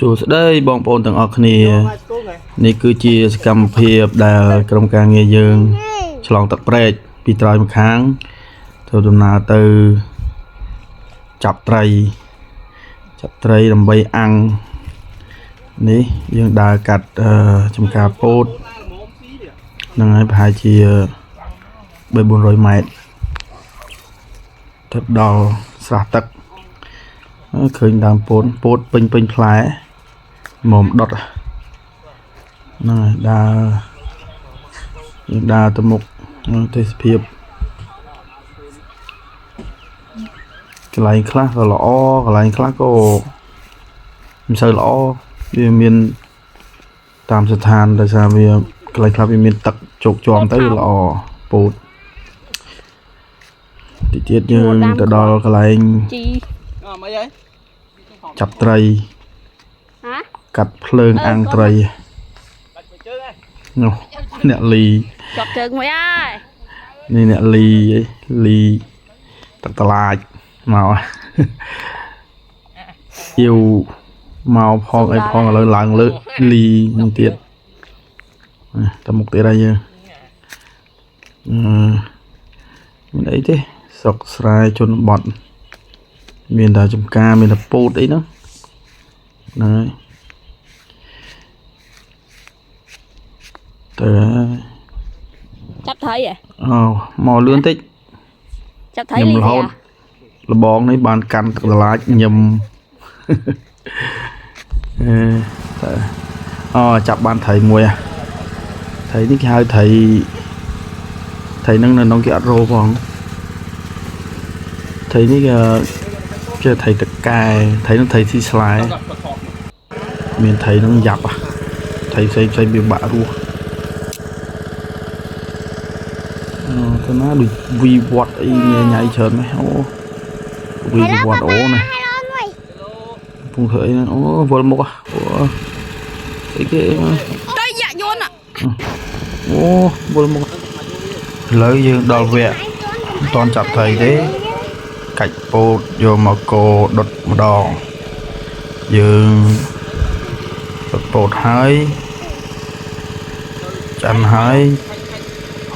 សួស្តីបងប្អូនទាំងអស់គ្នានេះគឺជាសកម្មភាពដែលក្រុមការងារយើងឆ្លងទឹកព្រែកពីត្រើយម្ខាងធ្វើដំណើរទៅចាប់ត្រីដើម្បីអាំងនេះយើងដើរកាត់ចំការពោតហ្នឹងហើយប្រហែលជា 300-400 ម៉ែត្រទៅដល់ស្រះទឹកឃើញដើមពោតពេញផ្លែមុំដុតហ្នឹងហើយដើរទៅមុខទេសភាពកន្លែងខ្លះក៏ល្អកន្លែងខ្លះក៏មិនសូវល្អវាមានតាមស្ថានដោយសារវាកន្លែងខ្លះវាមានទឹកជោកជាំទៅល្អពោតទីទៀតយើងទៅដល់កន្លែងចាប់ត្រីកាត់ភ្លើងអាំងត្រីនោះអ្នកលីចាប់ជើងមួយហើយនេះអ្នកលីទឹកតឡាចមកយូមកផងអីផងឥឡូវឡើងលើលីនឹងទៀតទៅមុខទៀតហើយយើងមានអីទេស្រុកស្រែជនបទមានតែចំការមានតែពោតអីហ្នឹងហើយទៅចាប់ត្រីអូមកលឿនតិចចាប់ត្រីរហូតលបងនេះបានកាន់ទឹកតឡាចញឹមតែចាប់បានត្រីមួយត្រីនេះគេហៅត្រីហ្នឹងនៅក្នុងគេអត់រោផងត្រីនេះគេត្រីតកែត្រីនោះត្រីស៊ីស្លែមានត្រីនឹងយ៉ាប់ត្រីផ្សេងវាបាក់រស់ទៅណាដូចវីវត្តអីញ៉ៃច្រើនម៉េចវីវត្តអូណាពុំធ្វើអីអូវល់មុខអីគេទៅយ៉ាយន់អូវល់មុខឥឡូវយើងដល់វគ្គមិនតន់ចាប់ត្រីទេកាច់ពោតយកមកកោដុតម្ដងយើងដុតពោតហើយចាន់ហើយ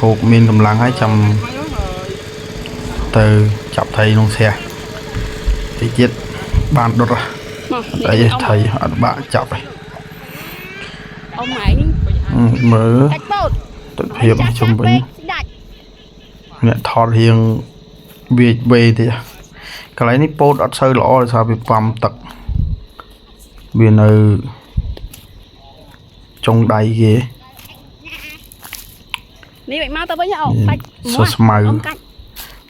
ហូបមានកម្លាំងហើយចាំទៅចាប់ត្រីក្នុងស្រះតិចទៀតបានដុតអីត្រីអត់បាក់ចាប់ទេអ៊ំម៉ែមើលទឹកភាពជុំវិញអ្នកថតរៀងវាចវេទៀតកន្លែងនេះពោតអត់សូវល្អដោយសារវាប៉ំទឹកវានៅចុងដៃគេនេះមកទៅវិញអូកាច់មួយស្មៅ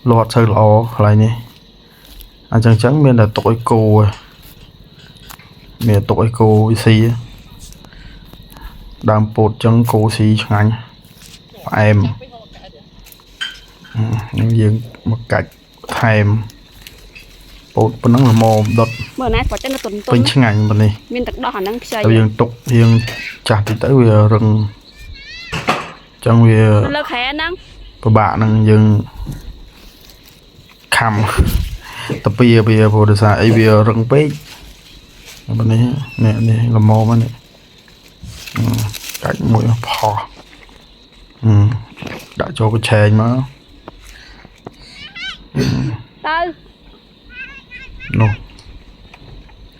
លោអត់សូវល្អកន្លែងនេះអញ្ចឹងមានតែទុកឲ្យគោមានទុកឲ្យគោស៊ីដើមពោតចឹងគោស៊ីឆ្ងាញ់ផ្អែមយើងមកកាច់ថែមពោតប៉ុណ្ណឹងល្មមដុតមើលណាគាត់ទៅទុនពេញឆ្ងាញ់ប៉ុណ្នេះមានទឹកដោះអាហ្នឹងខ្ចីយើងទុកយើងចាស់តិចទៅវារឹងចឹងវាលើខែហ្នឹងពិបាកហ្នឹងយើងខំតាពីវាព្រោះដោយសារអីវារឹងពេកប៉ុណ្នេះនេះល្មមនេះកាច់មួយផោះដាក់ចូលកញ្ឆែងមកទៅនោះ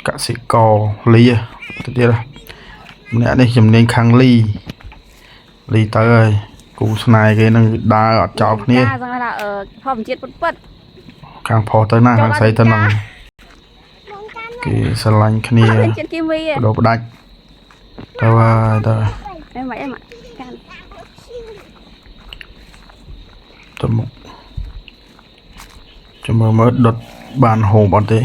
កសិករលីទៅទៀតម្នាក់នេះជំនាញខាងលីទៅហើយគូស្នេហ៍គេនឹងដើរអត់ចោលគ្នាចាហ្នឹងថាធម្មជាតិពិតខាងផុសទៅណាខាងស្រីទៅហ្នឹងគេស្រឡាញ់គ្នាបដូរផ្ដាច់ទៅហើយទៅអីមកកាន់ទៅមកចាំមើលដុតបានហូបអត់ទេ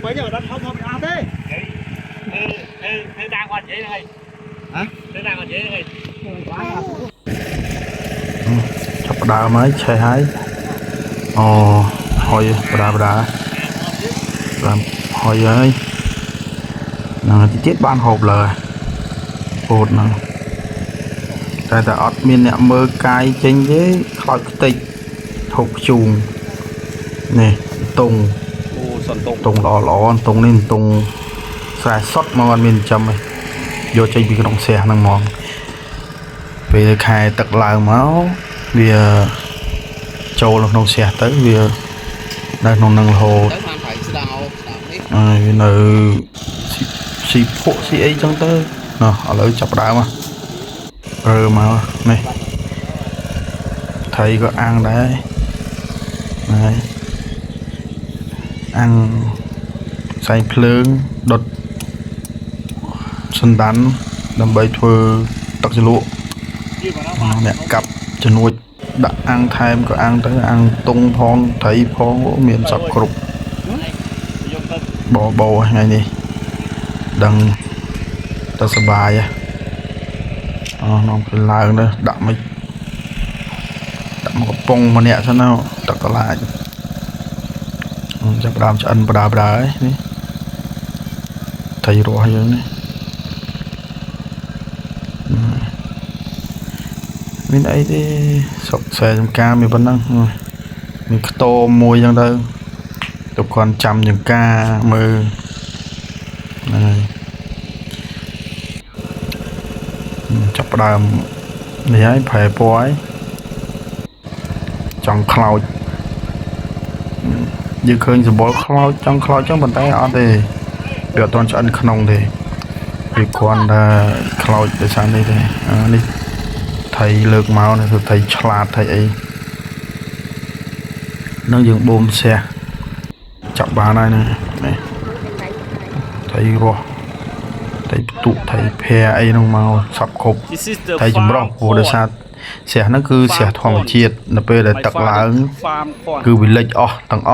bây giờ đang không ăn thế thế đang còn vậy này hả thế đang còn vậy này chọc đá mấy chơi hái ồ hồi đá làm hồi ơi là tiết ban hộp là bột nào tại ta ọt miền nè mơ cay trên với khỏi tịch hộp chuồng nè tùng tùng lỏ tùng nên tùng xài sót mà con miền châm này vô chơi bị cái đồng xe năng mòn về khai tật lại máu vì châu là đồng xe tới vì đây nó năng hồ vì nữ xì phụ xì ấy chẳng tới nó ở lưỡi chọc đá mà mà này thầy có ăn đấy này ăn xay phượng đột sân đánh đâm bầy thưa tắc lụa mẹ cặp cho nuôi đã ăn thêm có ăn tới ăn tung phong thấy phong của miền sập cục bò bò ngày này đừng ta sờ bài à nó phải lại nữa đậm một bông mà nhẹ sao nào đặt lại chắc làm cho ăn bả ấy thầy rồi này bên ấy thì sọc xe trong ca mình vẫn đang mình tô môi trong đây tục còn chăm những ca mơ này chọc đàm này phải bói trong cloud như khơiจะบอกcloud trong cloud trong bàn tay ở đây được toàn cho ăn không thì việc quan là cloud để sang đây thì đi thầy lược máu này thầy chặt thầy ấy nó dừng bom xe chọc bà này này thầy rồi thầy tụ thầy phe ấy nó màu sập cục thầy chấm rau vô để sát xe nó cứ xe thòng chiết nó về để tắc lãng cứ bị lệch tầng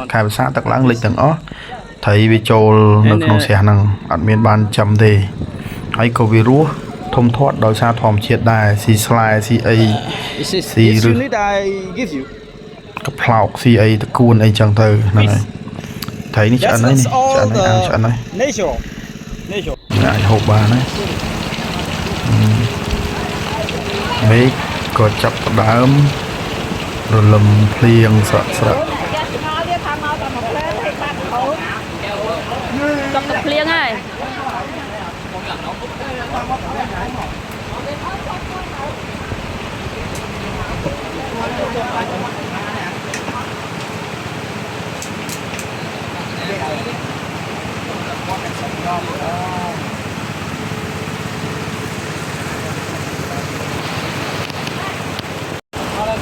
khai bị sát tắc lãng lệch tầng thầy bị trôi nước nông xe năng ăn miền ban chấm thì hay có virus thông thoátដោយសារធម្មជាតិដែរស៊ីស្លែស៊ីអីស៊ីឬកផ្លោកស៊ីអីតគួនអីចឹងទៅហ្នឹងហើយថៃនេះឆ្អិនហើយនេះឆ្អិនហើយឆ្អិនហើយអាចហូបបានហើយមេឃក៏ចាប់ផ្ដើមរលឹមភ្លៀងស្រក់ស្រក់ចាប់ទឹកភ្លៀងហើយ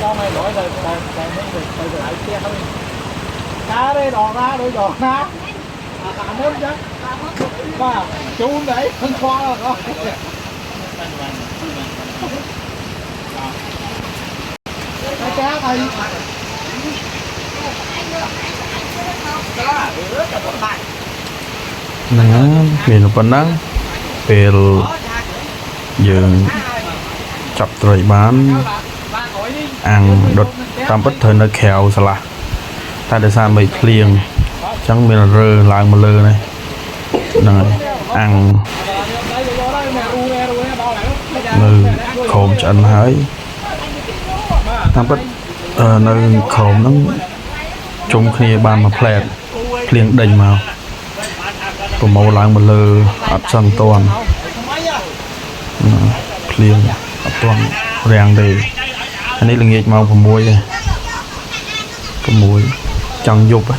con này đổi rồi lại xe không cá đây đòn ra đôi đòn ra tạm mớm chứ và chú đấy thân khoa là con cá này miền Bắc Năng về dương chập rồi bán ăn đột tam bất thời nó khéo sao là ta để san bị liền chẳng mình là rơ lại một lơ này này ăn nơi khổm chân hái tam bất nơi khổm nó chung khi bàn mà phèn liền đỉnh màu của màu lại một lơ ấp sân toàn liền ấp toàn rèn để anh ấy là nghề màu của muối chẳng dục á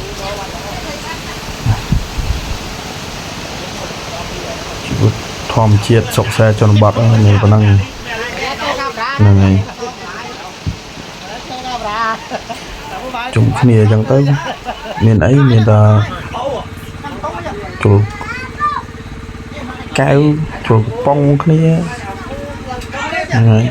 thòm chiết sọc xe cho nó bật này có năng này chúng kia chẳng tới miền ấy miền ta chuột kéo chuột bông kia này